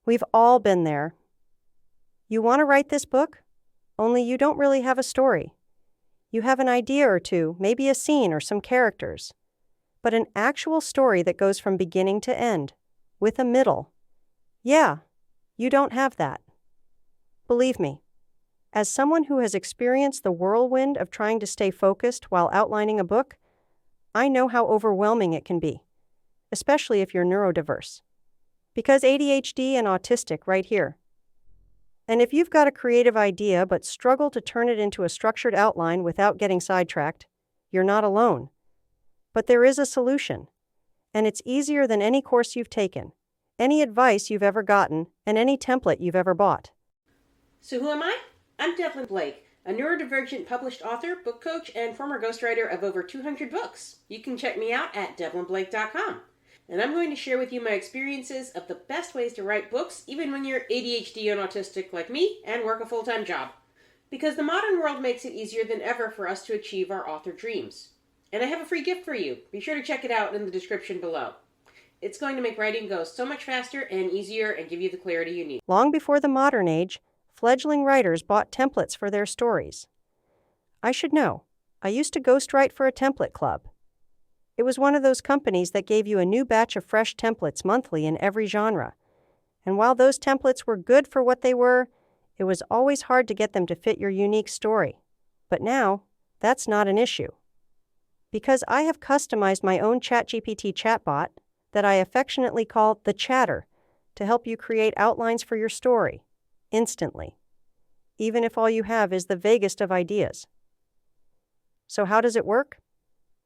We've all been there. You want to write this book? Only you don't really have a story. You have an idea or two, maybe a scene or some characters. But an actual story that goes from beginning to end, with a middle. Yeah, you don't have that. Believe me, as someone who has experienced the whirlwind of trying to stay focused while outlining a book, I know how overwhelming it can be, especially if you're neurodiverse. Because ADHD and autistic right here. And if you've got a creative idea but struggle to turn it into a structured outline without getting sidetracked, you're not alone. But there is a solution, and it's easier than any course you've taken, any advice you've ever gotten, and any template you've ever bought. So who am I? I'm Delin Blake, a neurodivergent published author, book coach, and former ghostwriter of over 200 books. You can check me out at delinblake.com. And I'm going to share with you my experiences of the best ways to write books, even when you're ADHD and autistic like me and work a full-time job. Because the modern world makes it easier than ever for us to achieve our author dreams. And I have a free gift for you. Be sure to check it out in the description below. It's going to make writing go so much faster and easier and give you the clarity you need. Long before the modern age, fledgling writers bought templates for their stories. I should know. I used to ghostwrite for a template club. It was one of those companies that gave you a new batch of fresh templates monthly in every genre. And while those templates were good for what they were, it was always hard to get them to fit your unique story. But now, that's not an issue. Because I have customized my own ChatGPT chatbot that I affectionately call the Chatter to help you create outlines for your story instantly, even if all you have is the vaguest of ideas. So how does it work?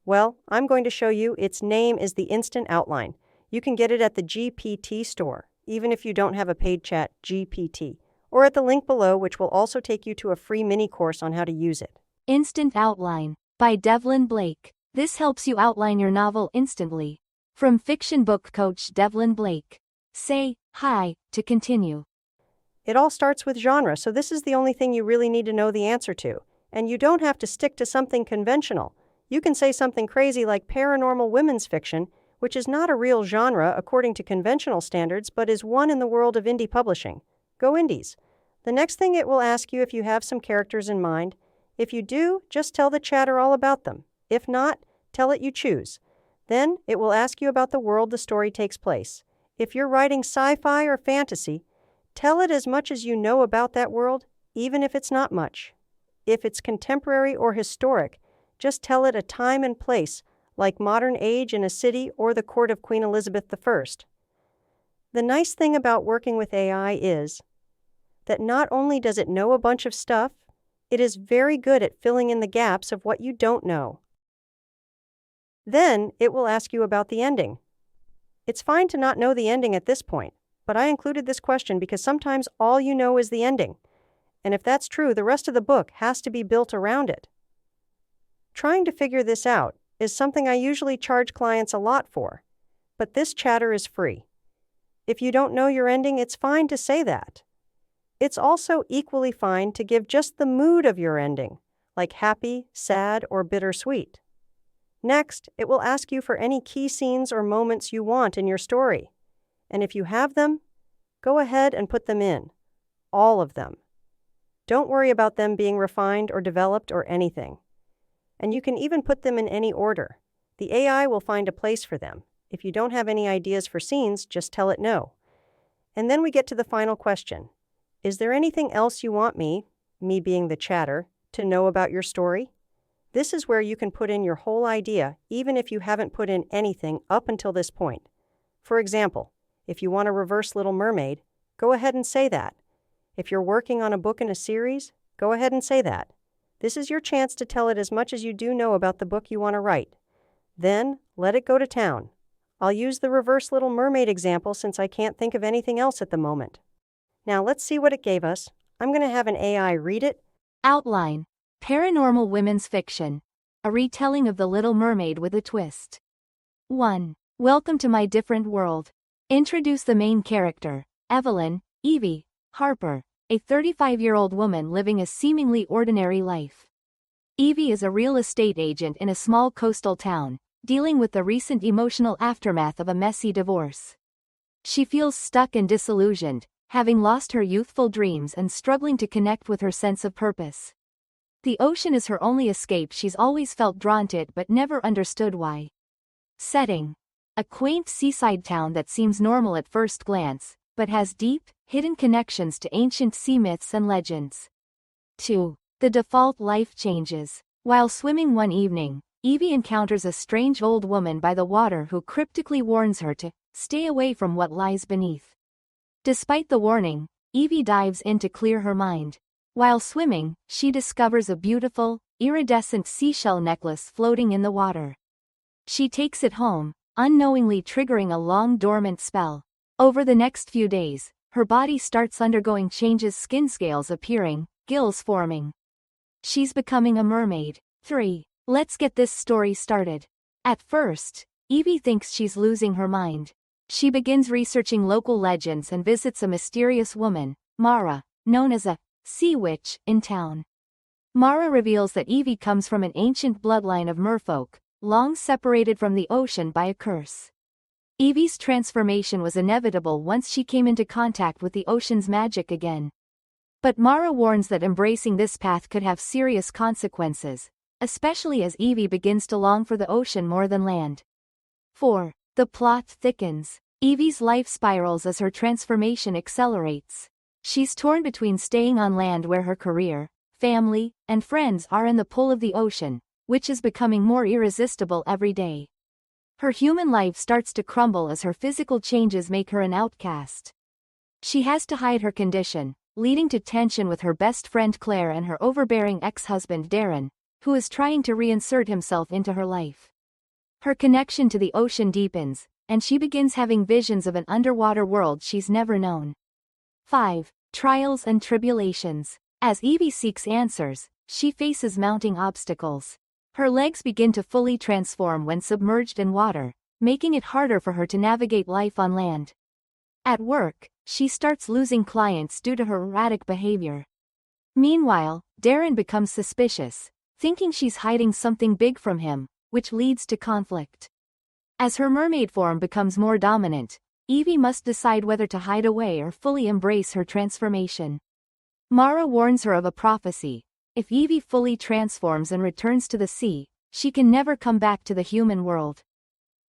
Well, I'm going to show you. Its name is the Instant Outline. You can get it at the GPT store, even if you don't have a paid chat GPT, or at the link below, which will also take you to a free mini course on how to use it. Instant Outline by Delin Blake. This helps you outline your novel instantly. From fiction book coach Delin Blake. Say hi to continue. It all starts with genre, so this is the only thing you really need to know the answer to. And you don't have to stick to something conventional. You can say something crazy like paranormal women's fiction, which is not a real genre according to conventional standards, but is one in the world of indie publishing. Go indies. The next thing it will ask you if you have some characters in mind. If you do, just tell the Chatter all about them. If not, tell it you choose. Then it will ask you about the world the story takes place. If you're writing sci-fi or fantasy, tell it as much as you know about that world, even if it's not much. If it's contemporary or historic, just tell it a time and place, like modern age in a city or the court of Queen Elizabeth I. The nice thing about working with AI is that not only does it know a bunch of stuff, it is very good at filling in the gaps of what you don't know. Then it will ask you about the ending. It's fine to not know the ending at this point, but I included this question because sometimes all you know is the ending. And if that's true, the rest of the book has to be built around it. Trying to figure this out is something I usually charge clients a lot for, but this Chatter is free. If you don't know your ending, it's fine to say that. It's also equally fine to give just the mood of your ending, like happy, sad, or bittersweet. Next, it will ask you for any key scenes or moments you want in your story. And if you have them, go ahead and put them in. All of them. Don't worry about them being refined or developed or anything. And you can even put them in any order. The AI will find a place for them. If you don't have any ideas for scenes, just tell it no. And then we get to the final question. Is there anything else you want me being the Chatter, to know about your story? This is where you can put in your whole idea, even if you haven't put in anything up until this point. For example, if you want to reverse Little Mermaid, go ahead and say that. If you're working on a book in a series, go ahead and say that. This is your chance to tell it as much as you do know about the book you want to write. Then, let it go to town. I'll use the reverse Little Mermaid example since I can't think of anything else at the moment. Now let's see what it gave us. I'm going to have an AI read it. Outline. Paranormal women's fiction. A retelling of The Little Mermaid with a twist. 1. Welcome to my different world. Introduce the main character, Evelyn, Evie, Harper, a 35-year-old woman living a seemingly ordinary life. Evie is a real estate agent in a small coastal town, dealing with the recent emotional aftermath of a messy divorce. She feels stuck and disillusioned, having lost her youthful dreams and struggling to connect with her sense of purpose. The ocean is her only escape. She's always felt drawn to it but never understood why. Setting: a quaint seaside town that seems normal at first glance, but has deep, hidden connections to ancient sea myths and legends. 2. The default life changes. While swimming one evening, Evie encounters a strange old woman by the water who cryptically warns her to stay away from what lies beneath. Despite the warning, Evie dives in to clear her mind. While swimming, she discovers a beautiful, iridescent seashell necklace floating in the water. She takes it home, unknowingly triggering a long-dormant spell. Over the next few days, her body starts undergoing changes: skin scales appearing, gills forming. She's becoming a mermaid. 3. Let's get this story started. At first, Evie thinks she's losing her mind. She begins researching local legends and visits a mysterious woman, Mara, known as a sea witch, in town. Mara reveals that Evie comes from an ancient bloodline of merfolk, long separated from the ocean by a curse. Evie's transformation was inevitable once she came into contact with the ocean's magic again. But Mara warns that embracing this path could have serious consequences, especially as Evie begins to long for the ocean more than land. 4. The plot thickens. Evie's life spirals as her transformation accelerates. She's torn between staying on land where her career, family, and friends are and the pull of the ocean, which is becoming more irresistible every day. Her human life starts to crumble as her physical changes make her an outcast. She has to hide her condition, leading to tension with her best friend Claire and her overbearing ex-husband Darren, who is trying to reinsert himself into her life. Her connection to the ocean deepens, and she begins having visions of an underwater world she's never known. 5. Trials and tribulations. As Evie seeks answers, she faces mounting obstacles. Her legs begin to fully transform when submerged in water, making it harder for her to navigate life on land. At work, she starts losing clients due to her erratic behavior. Meanwhile, Darren becomes suspicious, thinking she's hiding something big from him, which leads to conflict. As her mermaid form becomes more dominant, Evie must decide whether to hide away or fully embrace her transformation. Mara warns her of a prophecy: if Evie fully transforms and returns to the sea, she can never come back to the human world.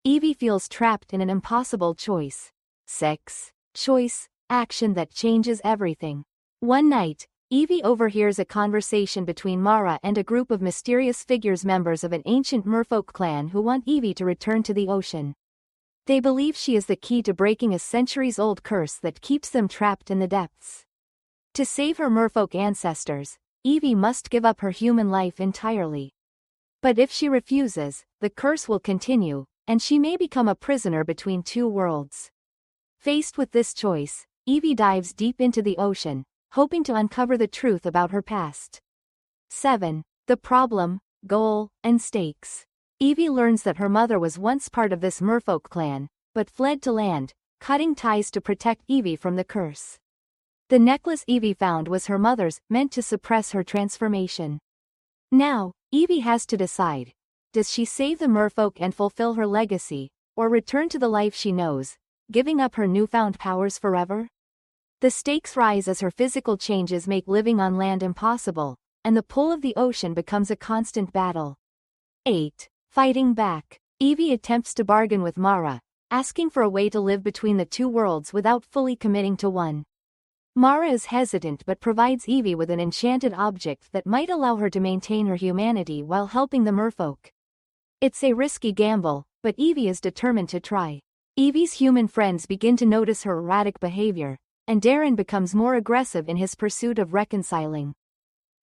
Evie feels trapped in an impossible choice. 6. Choice, action that changes everything. One night, Evie overhears a conversation between Mara and a group of mysterious figures, members of an ancient merfolk clan who want Evie to return to the ocean. They believe she is the key to breaking a centuries-old curse that keeps them trapped in the depths. To save her merfolk ancestors, Evie must give up her human life entirely. But if she refuses, the curse will continue, and she may become a prisoner between two worlds. Faced with this choice, Evie dives deep into the ocean, hoping to uncover the truth about her past. 7. The problem, goal, and stakes. Evie learns that her mother was once part of this merfolk clan, but fled to land, cutting ties to protect Evie from the curse. The necklace Evie found was her mother's, meant to suppress her transformation. Now, Evie has to decide: does she save the merfolk and fulfill her legacy, or return to the life she knows, giving up her newfound powers forever? The stakes rise as her physical changes make living on land impossible, and the pull of the ocean becomes a constant battle. 8. Fighting back. Evie attempts to bargain with Mara, asking for a way to live between the two worlds without fully committing to one. Mara is hesitant but provides Evie with an enchanted object that might allow her to maintain her humanity while helping the merfolk. It's a risky gamble, but Evie is determined to try. Evie's human friends begin to notice her erratic behavior, and Darren becomes more aggressive in his pursuit of reconciling.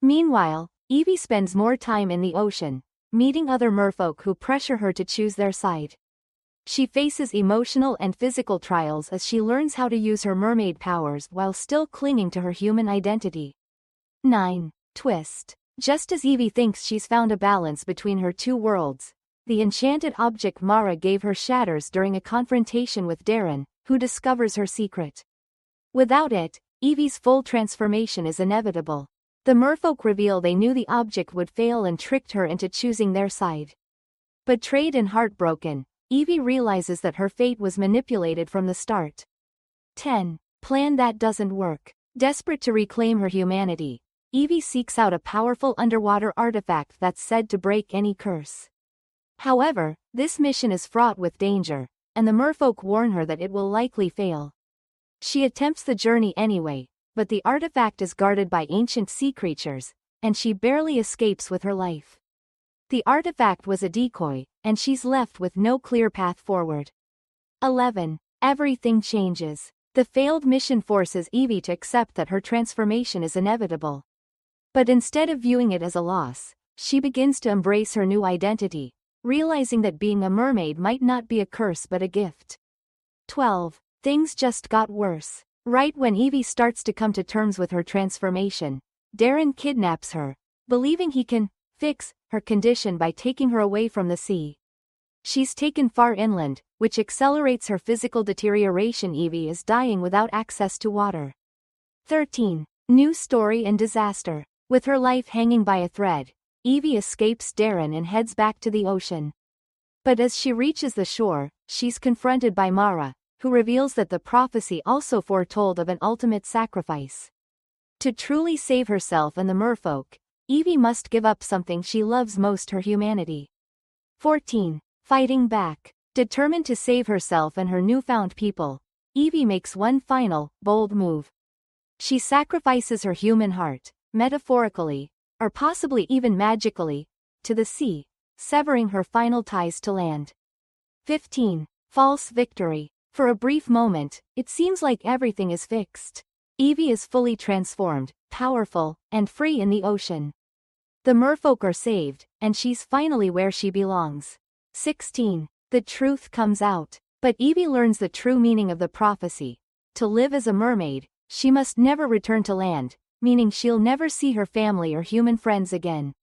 Meanwhile, Evie spends more time in the ocean, meeting other merfolk who pressure her to choose their side. She faces emotional and physical trials as she learns how to use her mermaid powers while still clinging to her human identity. 9. Twist. Just as Evie thinks she's found a balance between her two worlds, the enchanted object Mara gave her shatters during a confrontation with Darren, who discovers her secret. Without it, Evie's full transformation is inevitable. The merfolk reveal they knew the object would fail and tricked her into choosing their side. Betrayed and heartbroken, Evie realizes that her fate was manipulated from the start. 10. Plan that doesn't work. Desperate to reclaim her humanity, Evie seeks out a powerful underwater artifact that's said to break any curse. However, this mission is fraught with danger, and the merfolk warn her that it will likely fail. She attempts the journey anyway, but the artifact is guarded by ancient sea creatures, and she barely escapes with her life. The artifact was a decoy, and she's left with no clear path forward. 11. Everything changes. The failed mission forces Evie to accept that her transformation is inevitable. But instead of viewing it as a loss, she begins to embrace her new identity, realizing that being a mermaid might not be a curse but a gift. 12. Things just got worse. Right when Evie starts to come to terms with her transformation, Delin kidnaps her, believing he can fix her condition by taking her away from the sea. She's taken far inland, which accelerates her physical deterioration. Evie is dying without access to water. 13. New story and disaster. With her life hanging by a thread, Evie escapes Delin and heads back to the ocean. But as she reaches the shore, she's confronted by Mara, who reveals that the prophecy also foretold of an ultimate sacrifice. To truly save herself and the merfolk, Evie must give up something she loves most, her humanity. 14. Fighting back. Determined to save herself and her newfound people, Evie makes one final, bold move. She sacrifices her human heart, metaphorically, or possibly even magically, to the sea, severing her final ties to land. 15. False victory. For a brief moment, it seems like everything is fixed. Evie is fully transformed, powerful, and free in the ocean. The merfolk are saved, and she's finally where she belongs. 16. The truth comes out. But Evie learns the true meaning of the prophecy. To live as a mermaid, she must never return to land, meaning she'll never see her family or human friends again.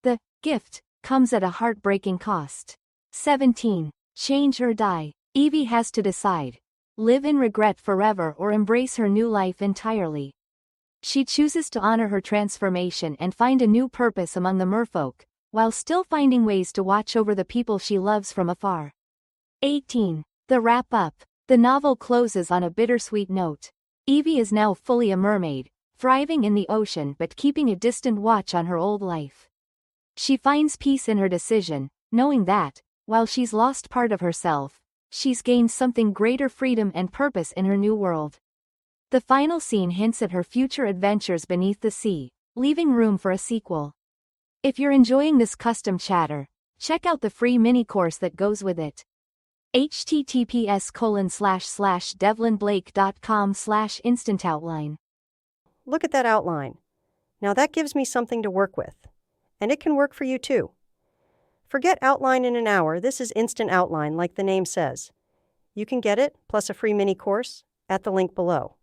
The gift comes at a heartbreaking cost. 17. Change or die. Evie has to decide. Live in regret forever or embrace her new life entirely. She chooses to honor her transformation and find a new purpose among the merfolk, while still finding ways to watch over the people she loves from afar. 18. The wrap-up. The novel closes on a bittersweet note. Evie is now fully a mermaid, thriving in the ocean but keeping a distant watch on her old life. She finds peace in her decision, knowing that, while she's lost part of herself, she's gained something greater: freedom and purpose in her new world. The final scene hints at her future adventures beneath the sea, leaving room for a sequel. If you're enjoying this custom chatter, check out the free mini course that goes with it. https://devlinblake.com/instantoutline. Look at that outline. Now that gives me something to work with. And it can work for you too. Forget outline in an hour. This is instant outline, like the name says. You can get it, plus a free mini course, at the link below.